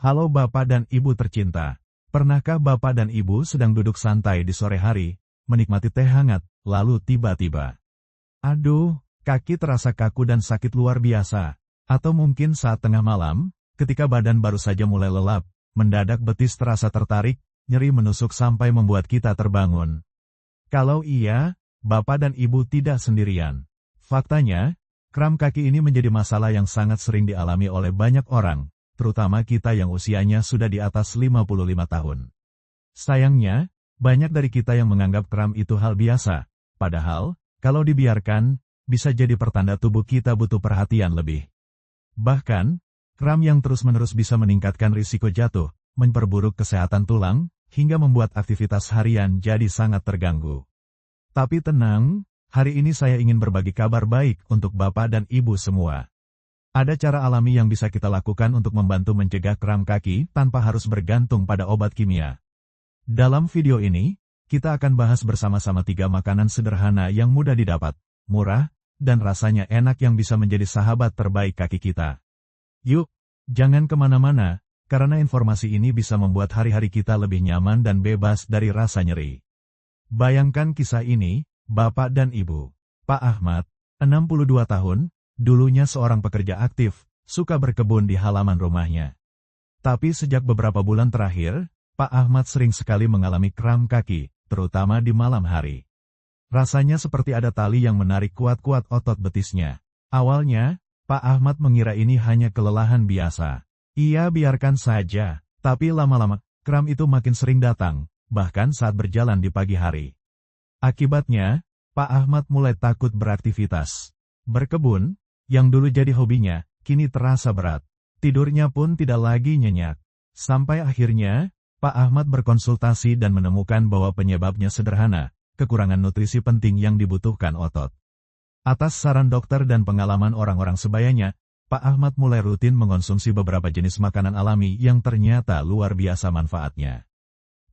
Halo Bapak dan Ibu tercinta. Pernahkah Bapak dan Ibu sedang duduk santai di sore hari, menikmati teh hangat, lalu tiba-tiba, aduh, kaki terasa kaku dan sakit luar biasa. Atau mungkin saat tengah malam, ketika badan baru saja mulai lelap, mendadak betis terasa tertarik, nyeri menusuk sampai membuat kita terbangun. Kalau iya, Bapak dan Ibu tidak sendirian. Faktanya, kram kaki ini menjadi masalah yang sangat sering dialami oleh banyak orang, terutama kita yang usianya sudah di atas 55 tahun. Sayangnya, banyak dari kita yang menganggap kram itu hal biasa, padahal, kalau dibiarkan, bisa jadi pertanda tubuh kita butuh perhatian lebih. Bahkan, kram yang terus-menerus bisa meningkatkan risiko jatuh, memperburuk kesehatan tulang, hingga membuat aktivitas harian jadi sangat terganggu. Tapi tenang, hari ini saya ingin berbagi kabar baik untuk Bapak dan Ibu semua. Ada cara alami yang bisa kita lakukan untuk membantu mencegah kram kaki tanpa harus bergantung pada obat kimia. Dalam video ini, kita akan bahas bersama-sama 3 makanan sederhana yang mudah didapat, murah, dan rasanya enak yang bisa menjadi sahabat terbaik kaki kita. Yuk, jangan kemana-mana, karena informasi ini bisa membuat hari-hari kita lebih nyaman dan bebas dari rasa nyeri. Bayangkan kisah ini, Bapak dan Ibu. Pak Ahmad, 62 tahun, dulunya seorang pekerja aktif, suka berkebun di halaman rumahnya. Tapi sejak beberapa bulan terakhir, Pak Ahmad sering sekali mengalami kram kaki, terutama di malam hari. Rasanya seperti ada tali yang menarik kuat-kuat otot betisnya. Awalnya, Pak Ahmad mengira ini hanya kelelahan biasa. Ia biarkan saja, tapi lama-lama, kram itu makin sering datang, bahkan saat berjalan di pagi hari. Akibatnya, Pak Ahmad mulai takut beraktivitas. Berkebun, yang dulu jadi hobinya, kini terasa berat. Tidurnya pun tidak lagi nyenyak. Sampai akhirnya, Pak Ahmad berkonsultasi dan menemukan bahwa penyebabnya sederhana, kekurangan nutrisi penting yang dibutuhkan otot. Atas saran dokter dan pengalaman orang-orang sebayanya, Pak Ahmad mulai rutin mengonsumsi beberapa jenis makanan alami yang ternyata luar biasa manfaatnya.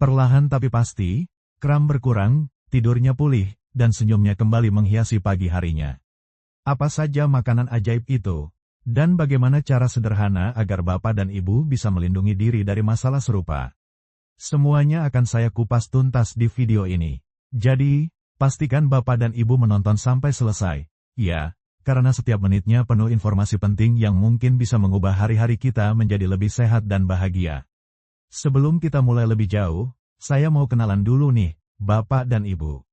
Perlahan tapi pasti, kram berkurang, tidurnya pulih, dan senyumnya kembali menghiasi pagi harinya. Apa saja makanan ajaib itu? Dan bagaimana cara sederhana agar Bapak dan Ibu bisa melindungi diri dari masalah serupa? Semuanya akan saya kupas tuntas di video ini. Jadi, pastikan Bapak dan Ibu menonton sampai selesai. Ya, karena setiap menitnya penuh informasi penting yang mungkin bisa mengubah hari-hari kita menjadi lebih sehat dan bahagia. Sebelum kita mulai lebih jauh, saya mau kenalan dulu nih, Bapak dan Ibu.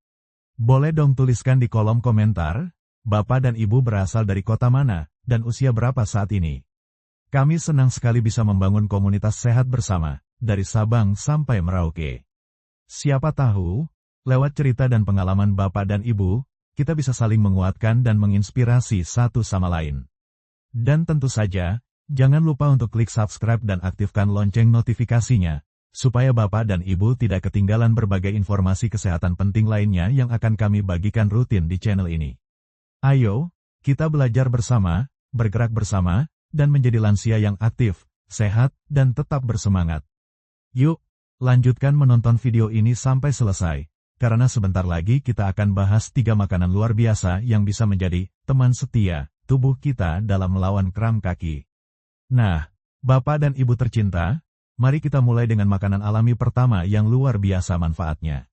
Boleh dong tuliskan di kolom komentar, Bapak dan Ibu berasal dari kota mana, dan usia berapa saat ini. Kami senang sekali bisa membangun komunitas sehat bersama, dari Sabang sampai Merauke. Siapa tahu, lewat cerita dan pengalaman Bapak dan Ibu, kita bisa saling menguatkan dan menginspirasi satu sama lain. Dan tentu saja, jangan lupa untuk klik subscribe dan aktifkan lonceng notifikasinya, supaya Bapak dan Ibu tidak ketinggalan berbagai informasi kesehatan penting lainnya yang akan kami bagikan rutin di channel ini. Ayo, kita belajar bersama, bergerak bersama, dan menjadi lansia yang aktif, sehat, dan tetap bersemangat. Yuk, lanjutkan menonton video ini sampai selesai, karena sebentar lagi kita akan bahas 3 makanan luar biasa yang bisa menjadi teman setia tubuh kita dalam melawan kram kaki. Nah, Bapak dan Ibu tercinta, mari kita mulai dengan makanan alami pertama yang luar biasa manfaatnya.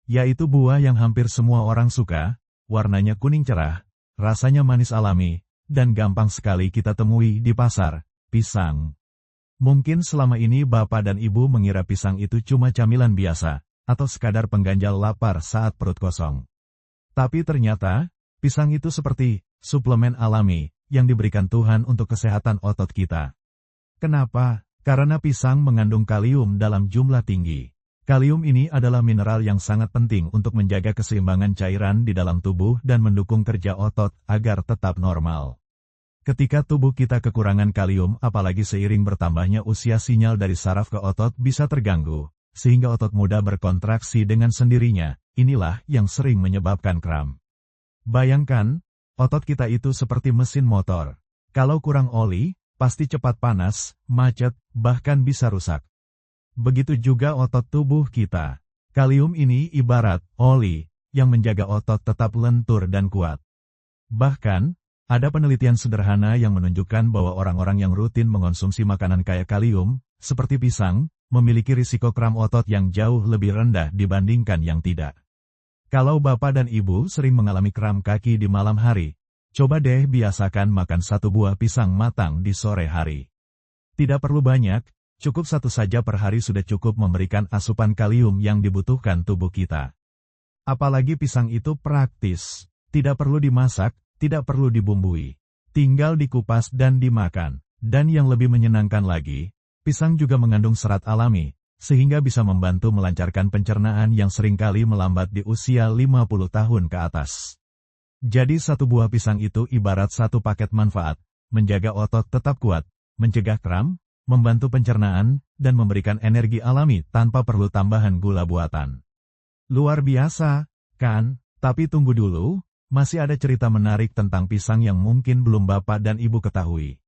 Yaitu buah yang hampir semua orang suka, warnanya kuning cerah, rasanya manis alami, dan gampang sekali kita temui di pasar, pisang. Mungkin selama ini Bapak dan Ibu mengira pisang itu cuma camilan biasa, atau sekadar pengganjal lapar saat perut kosong. Tapi ternyata, pisang itu seperti suplemen alami, yang diberikan Tuhan untuk kesehatan otot kita. Kenapa? Karena pisang mengandung kalium dalam jumlah tinggi. Kalium ini adalah mineral yang sangat penting untuk menjaga keseimbangan cairan di dalam tubuh dan mendukung kerja otot agar tetap normal. Ketika tubuh kita kekurangan kalium, apalagi seiring bertambahnya usia, sinyal dari saraf ke otot bisa terganggu, sehingga otot mudah berkontraksi dengan sendirinya. Inilah yang sering menyebabkan kram. Bayangkan, otot kita itu seperti mesin motor. Kalau kurang oli, pasti cepat panas, macet, bahkan bisa rusak. Begitu juga otot tubuh kita. Kalium ini ibarat oli, yang menjaga otot tetap lentur dan kuat. Bahkan, ada penelitian sederhana yang menunjukkan bahwa orang-orang yang rutin mengonsumsi makanan kaya kalium, seperti pisang, memiliki risiko kram otot yang jauh lebih rendah dibandingkan yang tidak. Kalau Bapak dan Ibu sering mengalami kram kaki di malam hari, coba deh biasakan makan satu buah pisang matang di sore hari. Tidak perlu banyak, cukup satu saja per hari sudah cukup memberikan asupan kalium yang dibutuhkan tubuh kita. Apalagi pisang itu praktis, tidak perlu dimasak, tidak perlu dibumbui. Tinggal dikupas dan dimakan. Dan yang lebih menyenangkan lagi, pisang juga mengandung serat alami, sehingga bisa membantu melancarkan pencernaan yang seringkali melambat di usia 50 tahun ke atas. Jadi satu buah pisang itu ibarat satu paket manfaat, menjaga otot tetap kuat, mencegah kram, membantu pencernaan, dan memberikan energi alami tanpa perlu tambahan gula buatan. Luar biasa, kan? Tapi tunggu dulu, masih ada cerita menarik tentang pisang yang mungkin belum Bapak dan Ibu ketahui.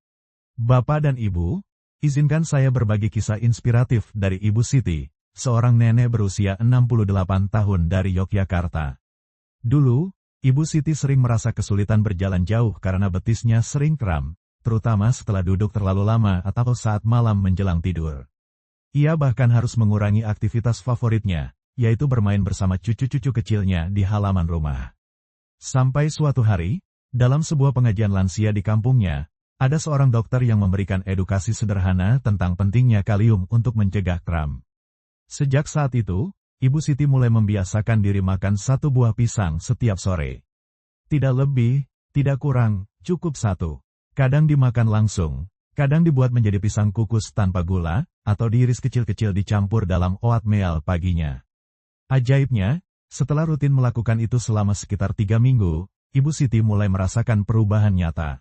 Bapak dan Ibu, izinkan saya berbagi kisah inspiratif dari Ibu Siti, seorang nenek berusia 68 tahun dari Yogyakarta. Dulu, Ibu Siti sering merasa kesulitan berjalan jauh karena betisnya sering kram, terutama setelah duduk terlalu lama atau saat malam menjelang tidur. Ia bahkan harus mengurangi aktivitas favoritnya, yaitu bermain bersama cucu-cucu kecilnya di halaman rumah. Sampai suatu hari, dalam sebuah pengajian lansia di kampungnya, ada seorang dokter yang memberikan edukasi sederhana tentang pentingnya kalium untuk mencegah kram. Sejak saat itu, Ibu Siti mulai membiasakan diri makan satu buah pisang setiap sore. Tidak lebih, tidak kurang, cukup satu. Kadang dimakan langsung, kadang dibuat menjadi pisang kukus tanpa gula, atau diiris kecil-kecil dicampur dalam oatmeal paginya. Ajaibnya, setelah rutin melakukan itu selama sekitar 3 minggu, Ibu Siti mulai merasakan perubahan nyata.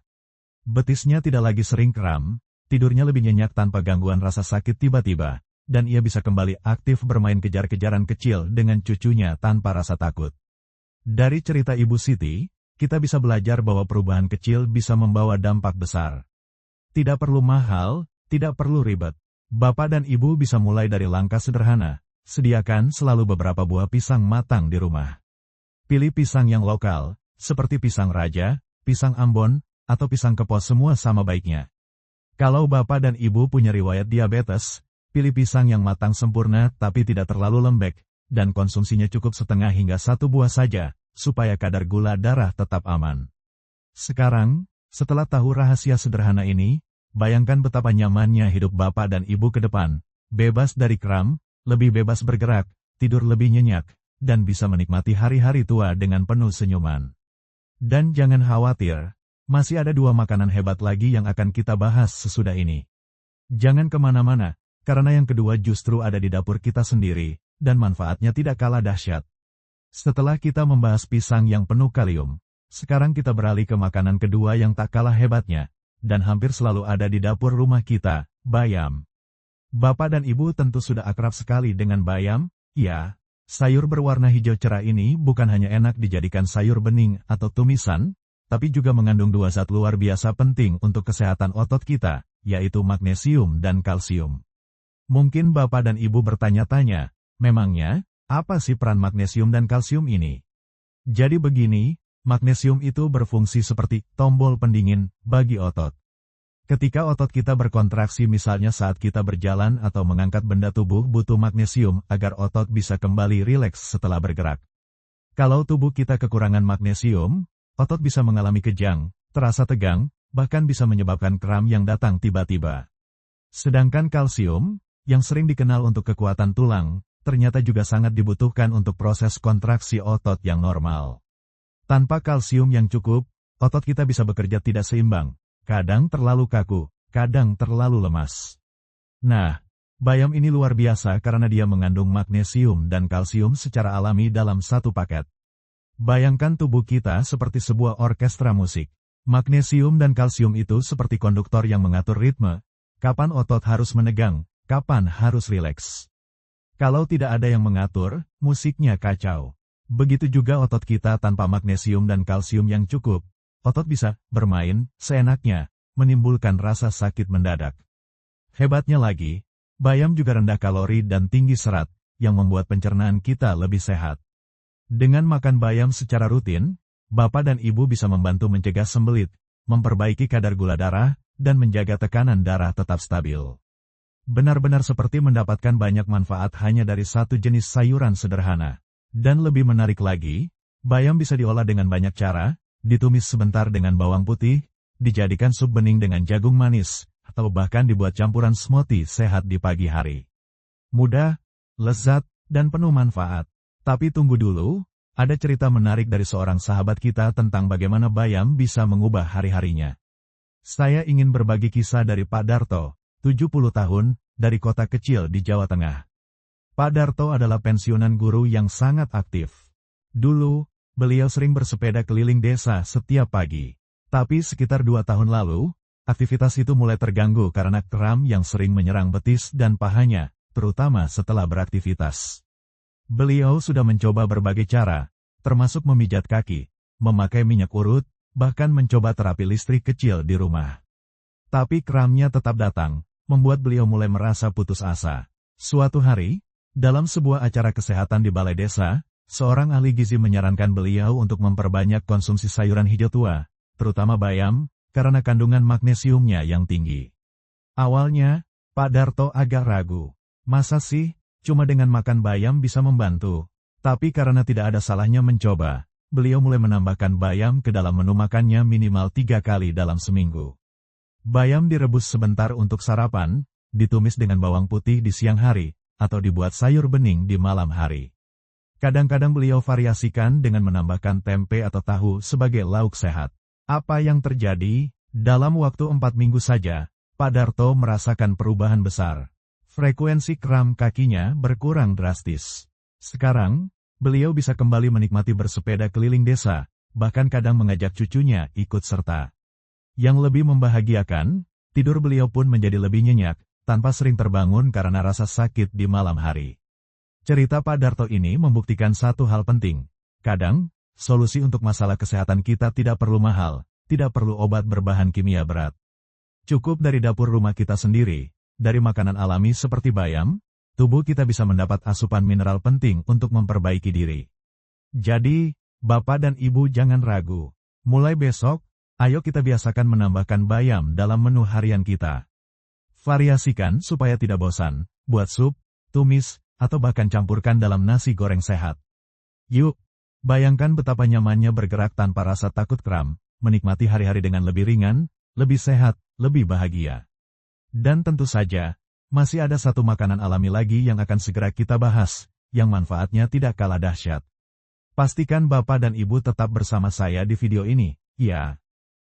Betisnya tidak lagi sering kram, tidurnya lebih nyenyak tanpa gangguan rasa sakit tiba-tiba, dan ia bisa kembali aktif bermain kejar-kejaran kecil dengan cucunya tanpa rasa takut. Dari cerita Ibu Siti, kita bisa belajar bahwa perubahan kecil bisa membawa dampak besar. Tidak perlu mahal, tidak perlu ribet. Bapak dan Ibu bisa mulai dari langkah sederhana, sediakan selalu beberapa buah pisang matang di rumah. Pilih pisang yang lokal, seperti pisang raja, pisang Ambon, atau pisang kepos, semua sama baiknya. Kalau Bapak dan Ibu punya riwayat diabetes, pilih pisang yang matang sempurna tapi tidak terlalu lembek, dan konsumsinya cukup setengah hingga satu buah saja, supaya kadar gula darah tetap aman. Sekarang, setelah tahu rahasia sederhana ini, bayangkan betapa nyamannya hidup Bapak dan Ibu ke depan, bebas dari kram, lebih bebas bergerak, tidur lebih nyenyak, dan bisa menikmati hari-hari tua dengan penuh senyuman. Dan jangan khawatir, masih ada 2 makanan hebat lagi yang akan kita bahas sesudah ini. Jangan kemana-mana, karena yang kedua justru ada di dapur kita sendiri, dan manfaatnya tidak kalah dahsyat. Setelah kita membahas pisang yang penuh kalium, sekarang kita beralih ke makanan kedua yang tak kalah hebatnya, dan hampir selalu ada di dapur rumah kita, bayam. Bapak dan Ibu tentu sudah akrab sekali dengan bayam, ya. Sayur berwarna hijau cerah ini bukan hanya enak dijadikan sayur bening atau tumisan, tapi juga mengandung 2 zat luar biasa penting untuk kesehatan otot kita, yaitu magnesium dan kalsium. Mungkin Bapak dan Ibu bertanya-tanya, memangnya, apa sih peran magnesium dan kalsium ini? Jadi begini, magnesium itu berfungsi seperti tombol pendingin bagi otot. Ketika otot kita berkontraksi, misalnya saat kita berjalan atau mengangkat benda, tubuh butuh magnesium agar otot bisa kembali rileks setelah bergerak. Kalau tubuh kita kekurangan magnesium, otot bisa mengalami kejang, terasa tegang, bahkan bisa menyebabkan kram yang datang tiba-tiba. Sedangkan kalsium, yang sering dikenal untuk kekuatan tulang, ternyata juga sangat dibutuhkan untuk proses kontraksi otot yang normal. Tanpa kalsium yang cukup, otot kita bisa bekerja tidak seimbang, kadang terlalu kaku, kadang terlalu lemas. Nah, bayam ini luar biasa karena dia mengandung magnesium dan kalsium secara alami dalam satu paket. Bayangkan tubuh kita seperti sebuah orkestra musik. Magnesium dan kalsium itu seperti konduktor yang mengatur ritme, kapan otot harus menegang, kapan harus rileks. Kalau tidak ada yang mengatur, musiknya kacau. Begitu juga otot kita tanpa magnesium dan kalsium yang cukup, otot bisa bermain seenaknya, menimbulkan rasa sakit mendadak. Hebatnya lagi, bayam juga rendah kalori dan tinggi serat, yang membuat pencernaan kita lebih sehat. Dengan makan bayam secara rutin, Bapak dan Ibu bisa membantu mencegah sembelit, memperbaiki kadar gula darah, dan menjaga tekanan darah tetap stabil. Benar-benar seperti mendapatkan banyak manfaat hanya dari satu jenis sayuran sederhana. Dan lebih menarik lagi, bayam bisa diolah dengan banyak cara, ditumis sebentar dengan bawang putih, dijadikan sup bening dengan jagung manis, atau bahkan dibuat campuran smoothie sehat di pagi hari. Mudah, lezat, dan penuh manfaat. Tapi tunggu dulu, ada cerita menarik dari seorang sahabat kita tentang bagaimana bayam bisa mengubah hari-harinya. Saya ingin berbagi kisah dari Pak Darto, 70 tahun, dari kota kecil di Jawa Tengah. Pak Darto adalah pensiunan guru yang sangat aktif. Dulu, beliau sering bersepeda keliling desa setiap pagi. Tapi sekitar 2 tahun lalu, aktivitas itu mulai terganggu karena kram yang sering menyerang betis dan pahanya, terutama setelah beraktivitas. Beliau sudah mencoba berbagai cara, termasuk memijat kaki, memakai minyak urut, bahkan mencoba terapi listrik kecil di rumah. Tapi kramnya tetap datang, membuat beliau mulai merasa putus asa. Suatu hari, dalam sebuah acara kesehatan di balai desa, seorang ahli gizi menyarankan beliau untuk memperbanyak konsumsi sayuran hijau tua, terutama bayam, karena kandungan magnesiumnya yang tinggi. Awalnya, Pak Darto agak ragu. Masa sih, cuma dengan makan bayam bisa membantu? Tapi karena tidak ada salahnya mencoba, beliau mulai menambahkan bayam ke dalam menu makannya minimal 3 kali dalam seminggu. Bayam direbus sebentar untuk sarapan, ditumis dengan bawang putih di siang hari, atau dibuat sayur bening di malam hari. Kadang-kadang beliau variasikan dengan menambahkan tempe atau tahu sebagai lauk sehat. Apa yang terjadi? Dalam waktu 4 minggu saja, Pak Darto merasakan perubahan besar. Frekuensi kram kakinya berkurang drastis. Sekarang, beliau bisa kembali menikmati bersepeda keliling desa, bahkan kadang mengajak cucunya ikut serta. Yang lebih membahagiakan, tidur beliau pun menjadi lebih nyenyak, tanpa sering terbangun karena rasa sakit di malam hari. Cerita Pak Darto ini membuktikan satu hal penting. Kadang, solusi untuk masalah kesehatan kita tidak perlu mahal, tidak perlu obat berbahan kimia berat. Cukup dari dapur rumah kita sendiri, dari makanan alami seperti bayam, tubuh kita bisa mendapat asupan mineral penting untuk memperbaiki diri. Jadi, Bapak dan Ibu jangan ragu. Mulai besok, ayo kita biasakan menambahkan bayam dalam menu harian kita. Variasikan supaya tidak bosan, buat sup, tumis, atau bahkan campurkan dalam nasi goreng sehat. Yuk, bayangkan betapa nyamannya bergerak tanpa rasa takut kram, menikmati hari-hari dengan lebih ringan, lebih sehat, lebih bahagia. Dan tentu saja, masih ada satu makanan alami lagi yang akan segera kita bahas, yang manfaatnya tidak kalah dahsyat. Pastikan Bapak dan Ibu tetap bersama saya di video ini, ya.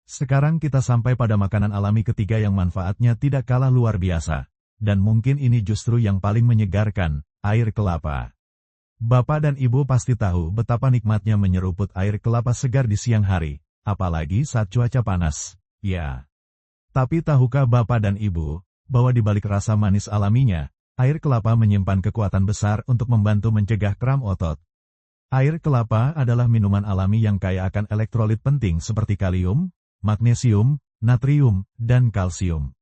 Sekarang kita sampai pada makanan alami ketiga yang manfaatnya tidak kalah luar biasa, dan mungkin ini justru yang paling menyegarkan, air kelapa. Bapak dan Ibu pasti tahu betapa nikmatnya menyeruput air kelapa segar di siang hari, apalagi saat cuaca panas, ya. Tapi tahukah Bapak dan Ibu, bahwa di balik rasa manis alaminya, air kelapa menyimpan kekuatan besar untuk membantu mencegah kram otot. Air kelapa adalah minuman alami yang kaya akan elektrolit penting seperti kalium, magnesium, natrium, dan kalsium.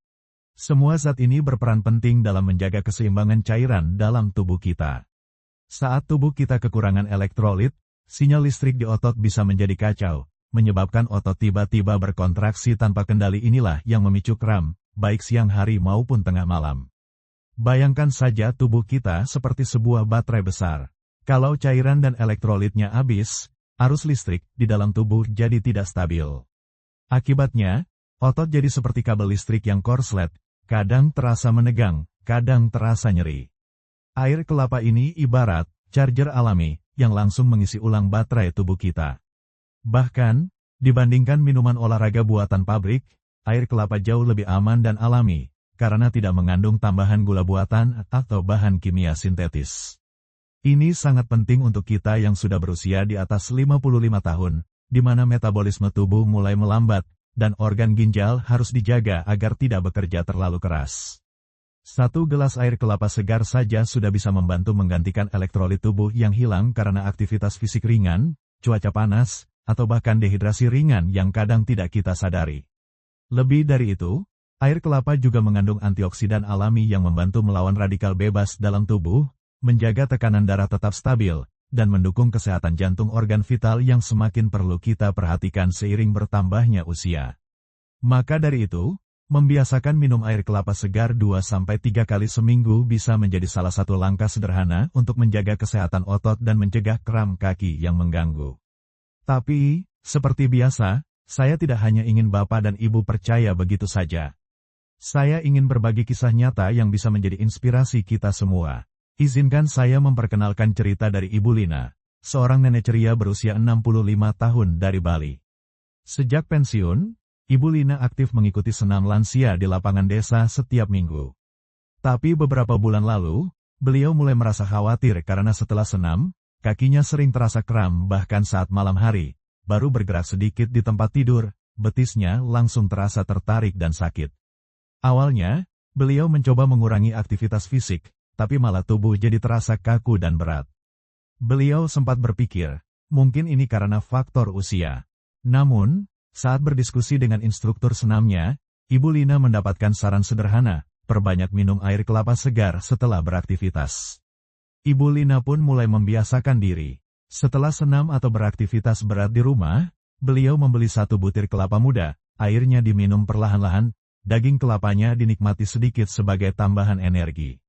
Semua zat ini berperan penting dalam menjaga keseimbangan cairan dalam tubuh kita. Saat tubuh kita kekurangan elektrolit, sinyal listrik di otot bisa menjadi kacau, menyebabkan otot tiba-tiba berkontraksi tanpa kendali. Inilah yang memicu kram, baik siang hari maupun tengah malam. Bayangkan saja tubuh kita seperti sebuah baterai besar. Kalau cairan dan elektrolitnya habis, arus listrik di dalam tubuh jadi tidak stabil. Akibatnya, otot jadi seperti kabel listrik yang korslet, kadang terasa menegang, kadang terasa nyeri. Air kelapa ini ibarat charger alami yang langsung mengisi ulang baterai tubuh kita. Bahkan, dibandingkan minuman olahraga buatan pabrik, air kelapa jauh lebih aman dan alami, karena tidak mengandung tambahan gula buatan atau bahan kimia sintetis. Ini sangat penting untuk kita yang sudah berusia di atas 55 tahun, di mana metabolisme tubuh mulai melambat, dan organ ginjal harus dijaga agar tidak bekerja terlalu keras. Satu gelas air kelapa segar saja sudah bisa membantu menggantikan elektrolit tubuh yang hilang karena aktivitas fisik ringan, cuaca panas, atau bahkan dehidrasi ringan yang kadang tidak kita sadari. Lebih dari itu, air kelapa juga mengandung antioksidan alami yang membantu melawan radikal bebas dalam tubuh, menjaga tekanan darah tetap stabil, dan mendukung kesehatan jantung, organ vital yang semakin perlu kita perhatikan seiring bertambahnya usia. Maka dari itu, Membiasakan minum air kelapa segar 2-3 kali seminggu bisa menjadi salah satu langkah sederhana untuk menjaga kesehatan otot dan mencegah kram kaki yang mengganggu. Tapi, seperti biasa, saya tidak hanya ingin Bapak dan Ibu percaya begitu saja. Saya ingin berbagi kisah nyata yang bisa menjadi inspirasi kita semua. Izinkan saya memperkenalkan cerita dari Ibu Lina, seorang nenek ceria berusia 65 tahun dari Bali. Sejak pensiun, Ibu Lina aktif mengikuti senam lansia di lapangan desa setiap minggu. Tapi beberapa bulan lalu, beliau mulai merasa khawatir karena setelah senam, kakinya sering terasa kram bahkan saat malam hari, baru bergerak sedikit di tempat tidur, betisnya langsung terasa tertarik dan sakit. Awalnya, beliau mencoba mengurangi aktivitas fisik, tapi malah tubuh jadi terasa kaku dan berat. Beliau sempat berpikir, mungkin ini karena faktor usia. Namun, saat berdiskusi dengan instruktur senamnya, Ibu Lina mendapatkan saran sederhana, perbanyak minum air kelapa segar setelah beraktivitas. Ibu Lina pun mulai membiasakan diri. Setelah senam atau beraktivitas berat di rumah, beliau membeli 1 butir kelapa muda, airnya diminum perlahan-lahan, daging kelapanya dinikmati sedikit sebagai tambahan energi.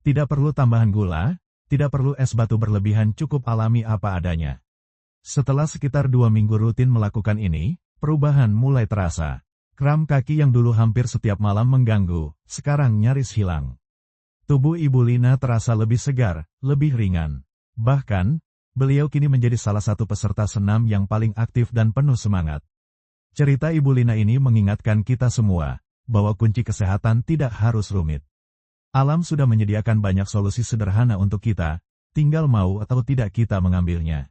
Tidak perlu tambahan gula, tidak perlu es batu berlebihan, cukup alami apa adanya. Setelah sekitar 2 minggu rutin melakukan ini, perubahan mulai terasa. Kram kaki yang dulu hampir setiap malam mengganggu, sekarang nyaris hilang. Tubuh Ibu Lina terasa lebih segar, lebih ringan. Bahkan, beliau kini menjadi salah satu peserta senam yang paling aktif dan penuh semangat. Cerita Ibu Lina ini mengingatkan kita semua, bahwa kunci kesehatan tidak harus rumit. Alam sudah menyediakan banyak solusi sederhana untuk kita, tinggal mau atau tidak kita mengambilnya.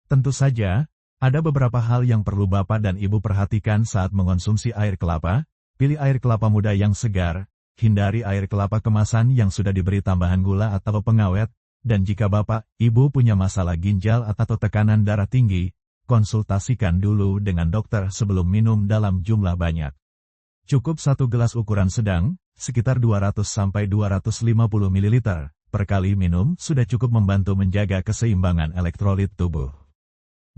Tentu saja, ada beberapa hal yang perlu Bapak dan Ibu perhatikan saat mengonsumsi air kelapa. Pilih air kelapa muda yang segar, hindari air kelapa kemasan yang sudah diberi tambahan gula atau pengawet, dan jika Bapak, Ibu punya masalah ginjal atau tekanan darah tinggi, konsultasikan dulu dengan dokter sebelum minum dalam jumlah banyak. Cukup 1 gelas ukuran sedang, sekitar 200-250 ml, per kali minum sudah cukup membantu menjaga keseimbangan elektrolit tubuh.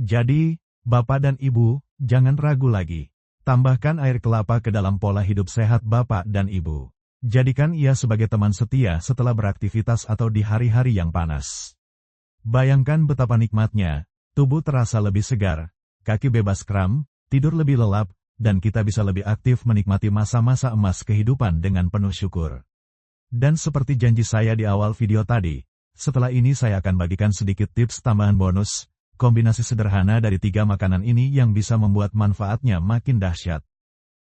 Jadi, Bapak dan Ibu, jangan ragu lagi. Tambahkan air kelapa ke dalam pola hidup sehat Bapak dan Ibu. Jadikan ia sebagai teman setia setelah beraktivitas atau di hari-hari yang panas. Bayangkan betapa nikmatnya, tubuh terasa lebih segar, kaki bebas kram, tidur lebih lelap, dan kita bisa lebih aktif menikmati masa-masa emas kehidupan dengan penuh syukur. Dan seperti janji saya di awal video tadi, setelah ini saya akan bagikan sedikit tips tambahan bonus, kombinasi sederhana dari 3 makanan ini yang bisa membuat manfaatnya makin dahsyat.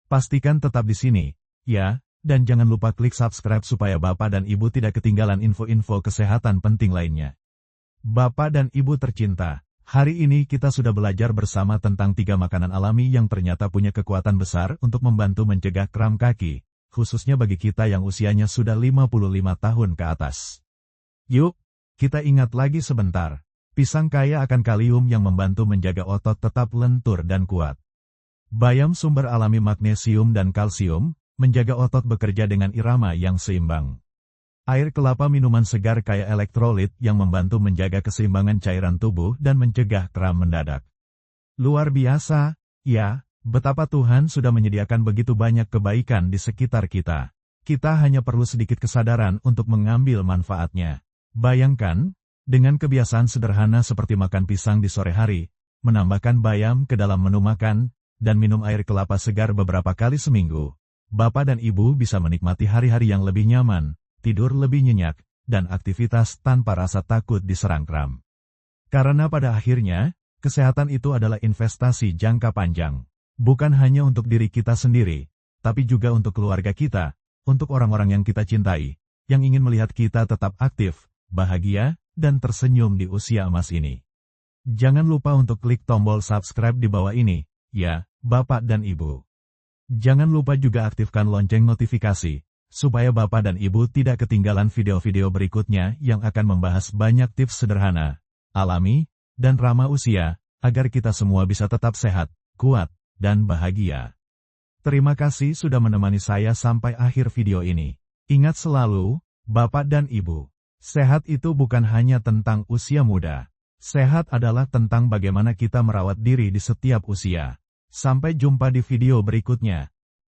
Pastikan tetap di sini, ya, dan jangan lupa klik subscribe supaya Bapak dan Ibu tidak ketinggalan info-info kesehatan penting lainnya. Bapak dan Ibu tercinta, hari ini kita sudah belajar bersama tentang 3 makanan alami yang ternyata punya kekuatan besar untuk membantu mencegah kram kaki, khususnya bagi kita yang usianya sudah 55 tahun ke atas. Yuk, kita ingat lagi sebentar. Pisang kaya akan kalium yang membantu menjaga otot tetap lentur dan kuat. Bayam sumber alami magnesium dan kalsium, menjaga otot bekerja dengan irama yang seimbang. Air kelapa minuman segar kaya elektrolit yang membantu menjaga keseimbangan cairan tubuh dan mencegah kram mendadak. Luar biasa, ya, betapa Tuhan sudah menyediakan begitu banyak kebaikan di sekitar kita. Kita hanya perlu sedikit kesadaran untuk mengambil manfaatnya. Bayangkan, dengan kebiasaan sederhana seperti makan pisang di sore hari, menambahkan bayam ke dalam menu makan, dan minum air kelapa segar beberapa kali seminggu, Bapak dan Ibu bisa menikmati hari-hari yang lebih nyaman, tidur lebih nyenyak, dan aktivitas tanpa rasa takut diserang kram. Karena pada akhirnya, kesehatan itu adalah investasi jangka panjang. Bukan hanya untuk diri kita sendiri, tapi juga untuk keluarga kita, untuk orang-orang yang kita cintai, yang ingin melihat kita tetap aktif, bahagia, dan tersenyum di usia emas ini. Jangan lupa untuk klik tombol subscribe di bawah ini, ya, Bapak dan Ibu. Jangan lupa juga aktifkan lonceng notifikasi, supaya Bapak dan Ibu tidak ketinggalan video-video berikutnya yang akan membahas banyak tips sederhana, alami, dan ramah usia, agar kita semua bisa tetap sehat, kuat, dan bahagia. Terima kasih sudah menemani saya sampai akhir video ini. Ingat selalu, Bapak dan Ibu, sehat itu bukan hanya tentang usia muda. Sehat adalah tentang bagaimana kita merawat diri di setiap usia. Sampai jumpa di video berikutnya.